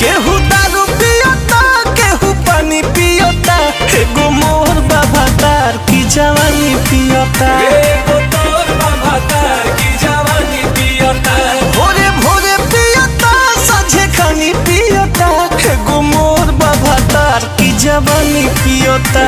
केहू दारू पियता केहू पानी पियता, एगो मोर बाबा तार की जवानी पियता। भोरे भोरे पियता साझे खानी पियता, एगो मोर बाबा तार की जवानी पियता।